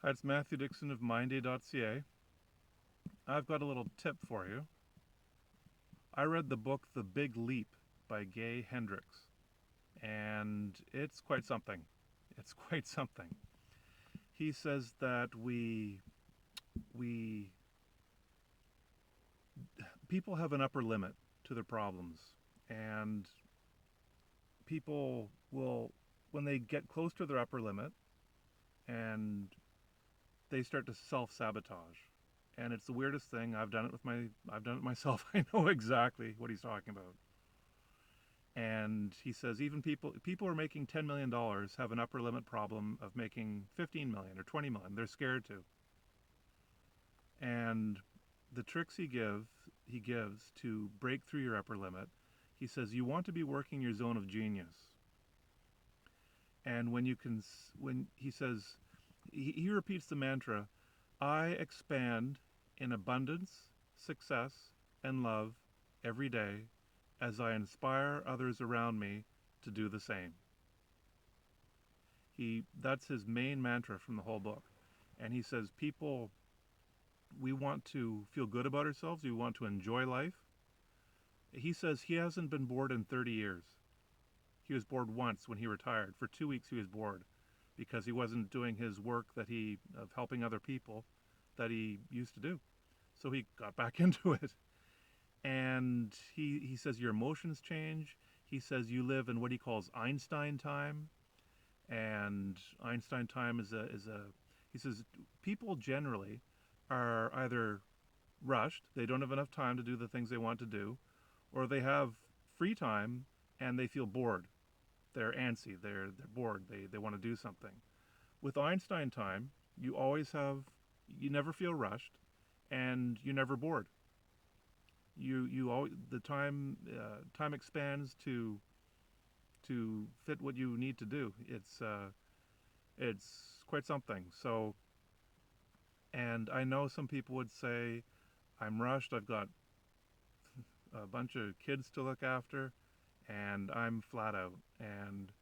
Hi, it's Matthew Dixon of MindAid.ca. I've got a little tip for you. I read the book The Big Leap by Gay Hendricks, and it's quite something. It's quite something. He says that we people have an upper limit to their problems, and people will, when they get close to their upper limit, and they start to self-sabotage. And it's the weirdest thing. I've done it myself. I know exactly what he's talking about. And he says even people are making $10 million have an upper limit problem of making 15 million or 20 million. They're scared to. And the tricks he gives to break through your upper limit. He says you want to be working your zone of genius. And when he says he repeats the mantra, I expand in abundance, success, and love every day as I inspire others around me to do the same. That's his main mantra from the whole book. And he says people we want to feel good about ourselves, we want to enjoy life. He says he hasn't been bored in 30 years. He was bored once when he retired. For 2 weeks he was bored because he wasn't doing his work that he of helping other people that he used to do. So he got back into it. And he says your emotions change. He says you live in what he calls Einstein time, and Einstein time is a he says people generally are either rushed, they don't have enough time to do the things they want to do, or they have free time and they feel bored. They're antsy, they're bored, they want to do something. With Einstein time, you never feel rushed and you're never bored. You always, the time expands to fit what you need to do. It's quite something. So, and I know some people would say, I'm rushed. I've got a bunch of kids to look after, and I'm flat out. And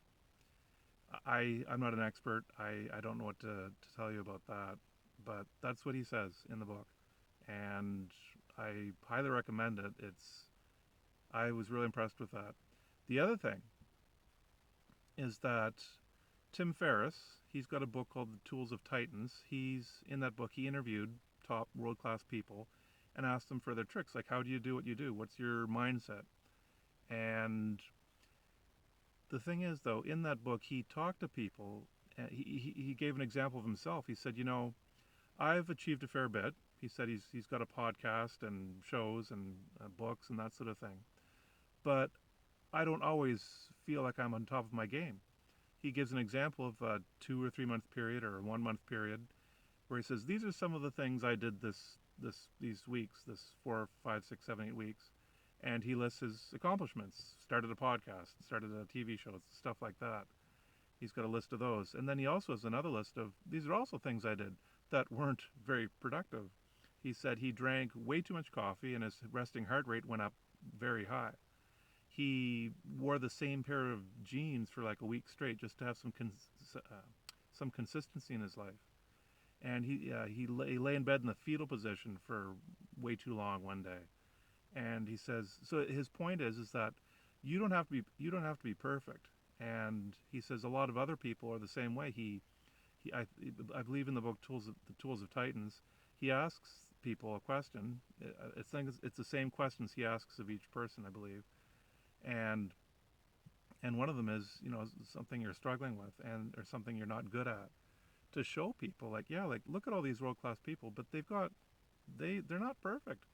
I'm not an expert. I don't know what to tell you about that, but that's what he says in the book, and I highly recommend it. I was really impressed with that. The other thing is that Tim Ferriss, he's got a book called The Tools of Titans. He's in that book. He interviewed top world class people and asked them for their tricks, like how do you do what you do? What's your mindset? And the thing is, though, in that book, he talked to people. He gave an example of himself. He said, I've achieved a fair bit. He said he's got a podcast and shows and books and that sort of thing. But I don't always feel like I'm on top of my game. He gives an example of a 2 or 3 month period or a 1 month period where he says these are some of the things I did these weeks, this 4, 5, 6, 7, 8 weeks, and he lists his accomplishments. Started a podcast, started a TV show, stuff like that. He's got a list of those, and then he also has another list of these are also things I did that weren't very productive. He said he drank way too much coffee and his resting heart rate went up very high. He wore the same pair of jeans for like a week straight just to have some consistency in his life. And he lay in bed in the fetal position for way too long one day. And he says so. His point is that you don't have to be perfect. And he says a lot of other people are the same way. I believe in the book The Tools of Titans. He asks people a question. It's the same questions he asks of each person, I believe. And and one of them is something you're struggling with and or something you're not good at, to show people like yeah, like look at all these world class people, but they're not perfect.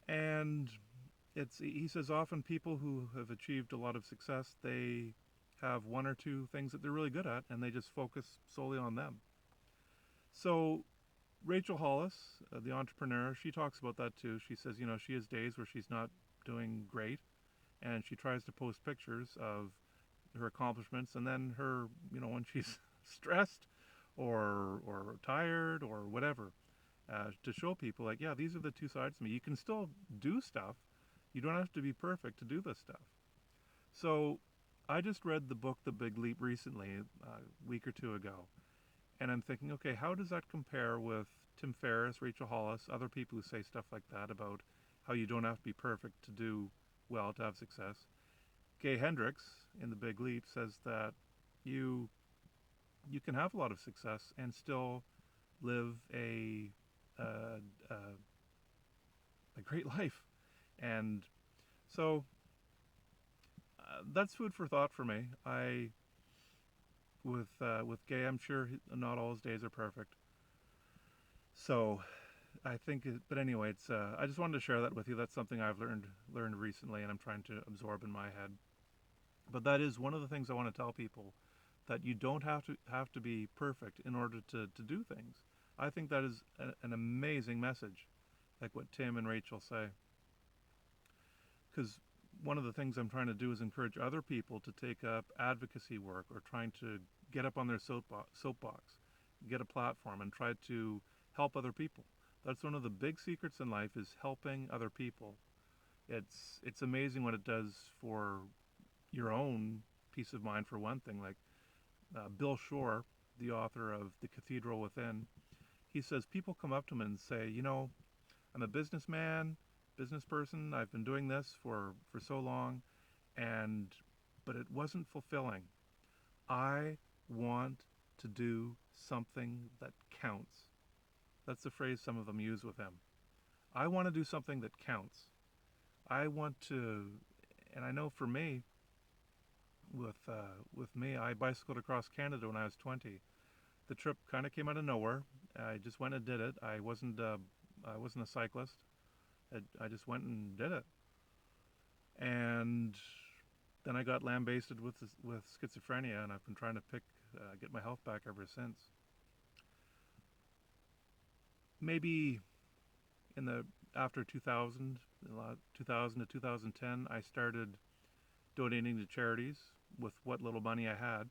And it's he says often people who have achieved a lot of success, they have one or two things that they're really good at and they just focus solely on them. So Rachel Hollis, the entrepreneur, she talks about that too. She says she has days where she's not doing great, and she tries to post pictures of her accomplishments, and then her when she's stressed or tired or whatever, to show people like yeah, these are the two sides of me. You can still do stuff. You don't have to be perfect to do this stuff. So I just read the book The Big Leap recently, a week or two ago, And I'm thinking, okay, how does that compare with Tim Ferriss, Rachel Hollis, other people who say stuff like that about how you don't have to be perfect to do well, to have success? Gay Hendricks in The Big Leap says that you you can have a lot of success and still live uh, uh, a great life. And so that's food for thought for me. With Gay, I'm sure not all his days are perfect. So I think, but anyway, it's. I just wanted to share that with you. That's something I've learned recently, and I'm trying to absorb in my head. But that is one of the things I want to tell people, that you don't have to be perfect in order to do things. I think that is an amazing message, like what Tim and Rachel say. Because one of the things I'm trying to do is encourage other people to take up advocacy work or trying to get up on their soapbox, get a platform, and try to help other people. That's one of the big secrets in life, is helping other people. It's amazing what it does for your own peace of mind, for one thing. Like Bill Shore, the author of The Cathedral Within, he says people come up to him and say, I'm a businessman, business person. I've been doing this for so long, and but it wasn't fulfilling. I want to do something that counts. That's the phrase some of them use with him. I want to do something that counts. I want to, and I know for me, with me, I bicycled across Canada when I was 20. The trip kind of came out of nowhere. I just went and did it. I wasn't a cyclist. I just went and did it. And then I got lambasted with schizophrenia, and I've been trying to get my health back ever since. Maybe in the after 2000, 2000 to 2010, I started donating to charities with what little money I had.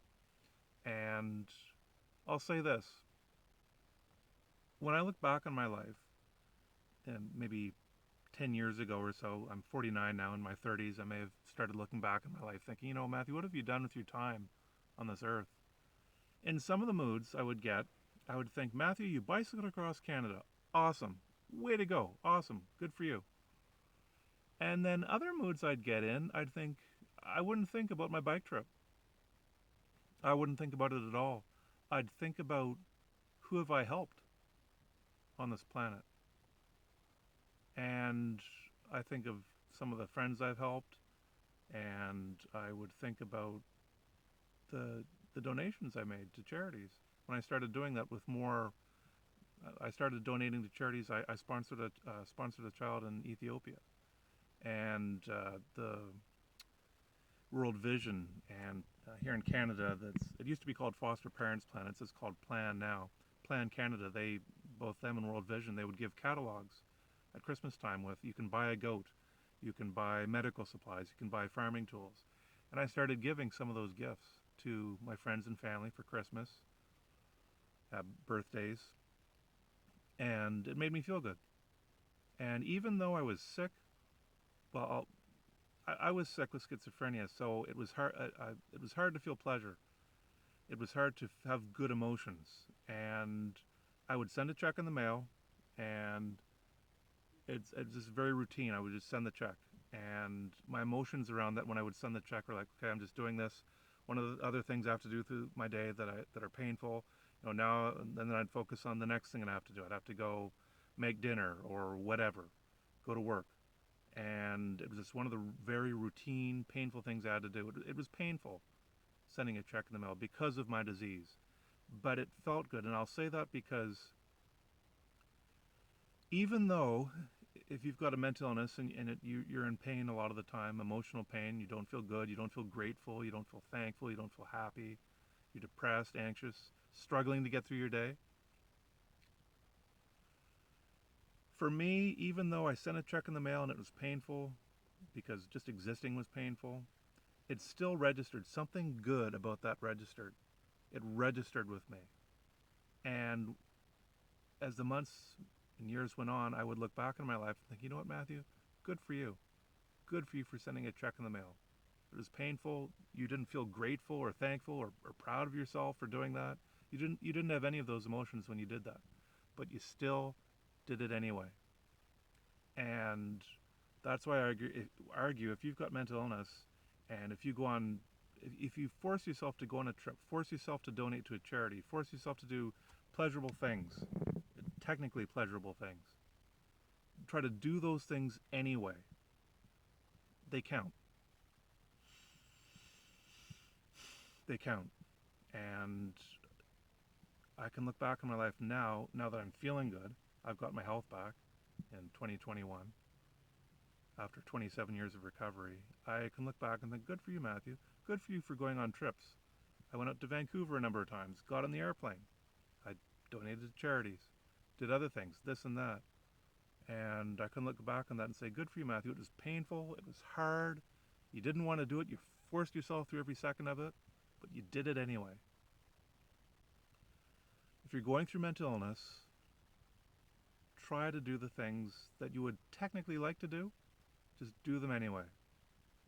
And I'll say this: when I look back on my life, and maybe 10 years ago or so, I'm 49 now, in my 30s, I may have started looking back on my life thinking, Matthew, what have you done with your time on this earth? In some of the moods I would think, Matthew, you bicycled across Canada. Awesome. Way to go. Awesome. Good for you. And then other moods I'd get in, I wouldn't think about my bike trip. I wouldn't think about it at all. I'd think about, who have I helped on this planet? And I think of some of the friends I've helped, and I would think about the the donations I made to charities. When I started doing that with more, I started donating to charities. I sponsored a child in Ethiopia, and the World Vision, and here in Canada, it used to be called Foster Parents Plan. It's just called Plan now. Plan Canada. They, both them and World Vision, they would give catalogs at Christmas time with, you can buy a goat, you can buy medical supplies, you can buy farming tools. And I started giving some of those gifts to my friends and family for Christmas, birthdays, and it made me feel good. And even though I was sick, well, I was sick with schizophrenia, so it was hard. It was hard to feel pleasure. It was hard to have good emotions, and I would send a check in the mail, and it's just very routine. I would just send the check, and my emotions around that when I would send the check were like, okay, I'm just doing this. One of the other things I have to do through my day that are painful, now and then I'd focus on the next thing I have to do. I'd have to go make dinner or whatever, go to work, and it was just one of the very routine, painful things I had to do. It was painful sending a check in the mail because of my disease, but it felt good, and I'll say that because even though, if you've got a mental illness you're in pain a lot of the time, emotional pain, you don't feel good, you don't feel grateful, you don't feel thankful, you don't feel happy, you're depressed, anxious, struggling to get through your day. For me, even though I sent a check in the mail and it was painful, because just existing was painful, it still registered. Something good about that registered. It registered with me. And as the months and years went on, I would look back on my life and think, you know what, Matthew? Good for you. Good for you for sending a check in the mail. It was painful. You didn't feel grateful or thankful or proud of yourself for doing that. You didn't have any of those emotions when you did that, but you still did it anyway. And that's why I argue if you've got mental illness, and if you go on, if you force yourself to go on a trip, force yourself to donate to a charity, force yourself to do pleasurable things, technically pleasurable things, try to do those things anyway. They count. They count. And I can look back on my life now that I'm feeling good. I've got my health back in 2021 after 27 years of recovery. I can look back and think, good for you, Matthew. Good for you for going on trips. I went out to Vancouver a number of times, got on the airplane. I donated to charities, did other things, this and that. And I can look back on that and say, good for you, Matthew. It was painful. It was hard. You didn't want to do it. You forced yourself through every second of it, but you did it anyway. If you're going through mental illness, try to do the things that you would technically like to do. Just do them anyway.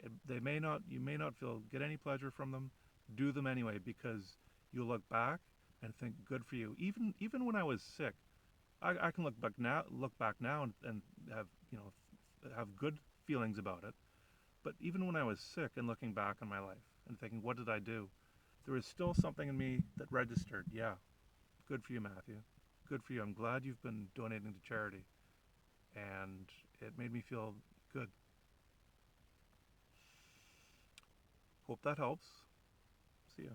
You may not get any pleasure from them. Do them anyway because you'll look back and think, good for you. Even when I was sick, I can look back now and have have good feelings about it. But even when I was sick and looking back on my life and thinking, what did I do? There was still something in me that registered. Yeah, good for you, Matthew. Good for you. I'm glad you've been donating to charity, and it made me feel good. Hope that helps. See ya.